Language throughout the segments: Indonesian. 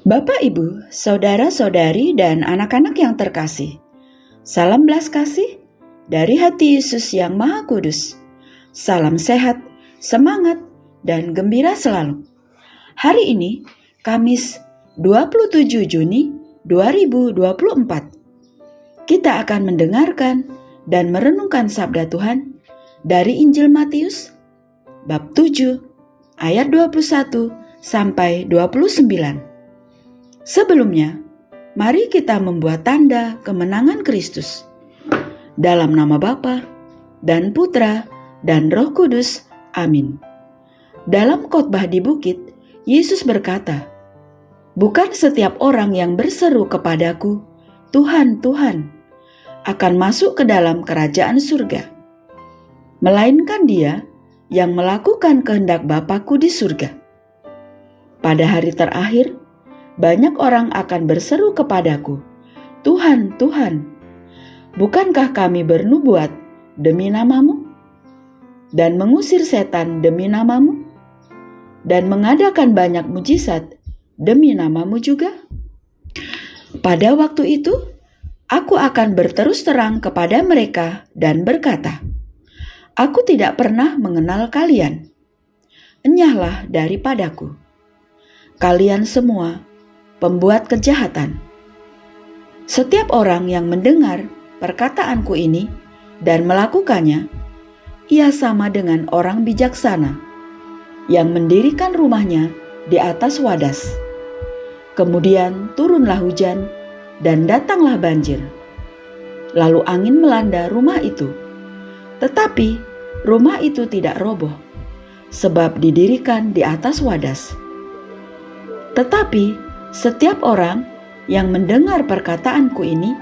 Bapak, Ibu, saudara-saudari, dan anak-anak yang terkasih, salam belas kasih dari hati Yesus yang Maha Kudus. Salam sehat, semangat, dan gembira selalu. Hari ini, Kamis 27 Juni 2024, kita akan mendengarkan dan merenungkan sabda Tuhan dari Injil Matius, bab 7, ayat 21 sampai 29. Sebelumnya, mari kita membuat tanda kemenangan Kristus. Dalam nama Bapa dan Putra dan Roh Kudus. Amin. Dalam khotbah di bukit, Yesus berkata, "Bukan setiap orang yang berseru kepadaku, 'Tuhan, Tuhan,' akan masuk ke dalam kerajaan surga, melainkan dia yang melakukan kehendak Bapa-Ku di surga. Pada hari terakhir, banyak orang akan berseru kepadaku, 'Tuhan, Tuhan, bukankah kami bernubuat demi nama-Mu, dan mengusir setan demi nama-Mu, dan mengadakan banyak mujizat demi nama-Mu juga?' Pada waktu itu, aku akan berterus terang kepada mereka dan berkata, 'Aku tidak pernah mengenal kalian. Enyahlah daripadaku, kalian semua pembuat kejahatan.' Setiap orang yang mendengar perkataanku ini dan melakukannya, ia sama dengan orang bijaksana yang mendirikan rumahnya di atas wadas. Kemudian turunlah hujan dan datanglah banjir. Lalu angin melanda rumah itu, tetapi rumah itu tidak roboh, sebab didirikan di atas wadas. Tetapi setiap orang yang mendengar perkataanku ini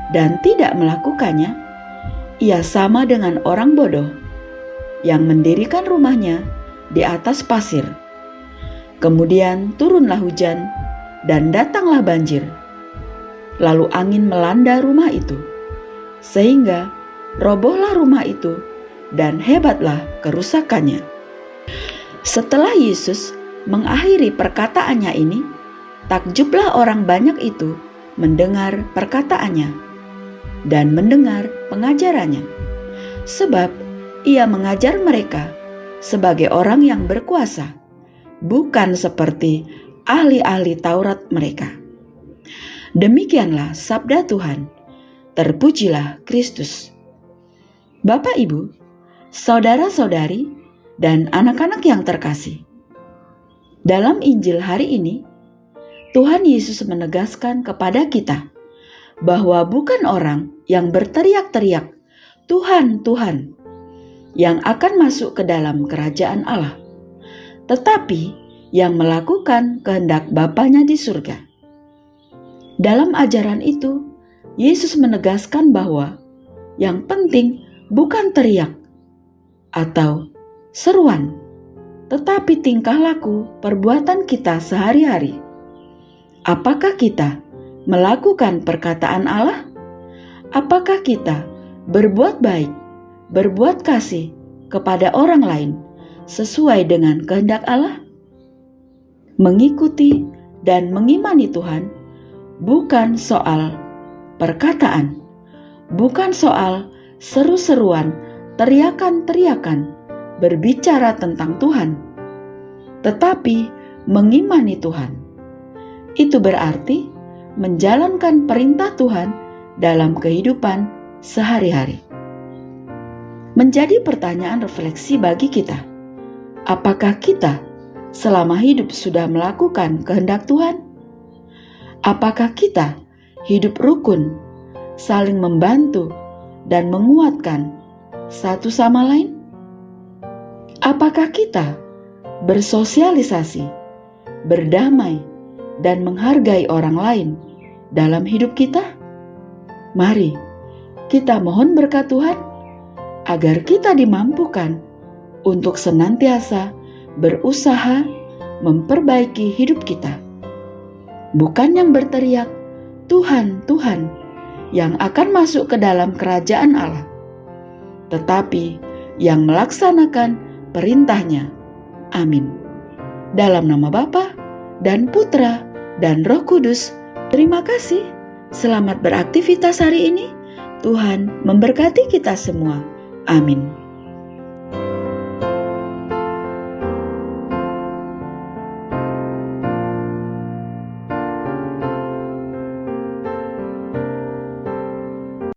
dan tidak melakukannya, ia sama dengan orang bodoh yang mendirikan rumahnya di atas pasir. Kemudian turunlah hujan dan datanglah banjir. Lalu angin melanda rumah itu, sehingga robohlah rumah itu dan hebatlah kerusakannya." Setelah Yesus mengakhiri perkataannya ini, takjublah orang banyak itu mendengar perkataannya dan mendengar pengajarannya, sebab ia mengajar mereka sebagai orang yang berkuasa, bukan seperti ahli-ahli Taurat mereka. Demikianlah sabda Tuhan. Terpujilah Kristus. Bapak, Ibu, saudara-saudari, dan anak-anak yang terkasih, dalam Injil hari ini, Tuhan Yesus menegaskan kepada kita bahwa bukan orang yang berteriak-teriak, "Tuhan, Tuhan," yang akan masuk ke dalam kerajaan Allah, tetapi yang melakukan kehendak Bapanya di surga. Dalam ajaran itu, Yesus menegaskan bahwa yang penting bukan teriak atau seruan, tetapi tingkah laku perbuatan kita sehari-hari. Apakah kita melakukan perkataan Allah? Apakah kita berbuat baik, berbuat kasih kepada orang lain sesuai dengan kehendak Allah? Mengikuti dan mengimani Tuhan bukan soal perkataan, bukan soal seru-seruan, teriakan-teriakan berbicara tentang Tuhan, tetapi mengimani Tuhan. Itu berarti menjalankan perintah Tuhan dalam kehidupan sehari-hari. Menjadi pertanyaan refleksi bagi kita, apakah kita selama hidup sudah melakukan kehendak Tuhan? Apakah kita hidup rukun, saling membantu dan menguatkan satu sama lain? Apakah kita bersosialisasi, berdamai, dan menghargai orang lain dalam hidup kita? Mari kita mohon berkat Tuhan agar kita dimampukan untuk senantiasa berusaha memperbaiki hidup kita. Bukan yang berteriak, "Tuhan, Tuhan," yang akan masuk ke dalam kerajaan Allah, tetapi yang melaksanakan perintahnya. Amin. Dalam nama Bapa dan Putra dan Roh Kudus. Terima kasih. Selamat beraktivitas hari ini. Tuhan memberkati kita semua. Amin.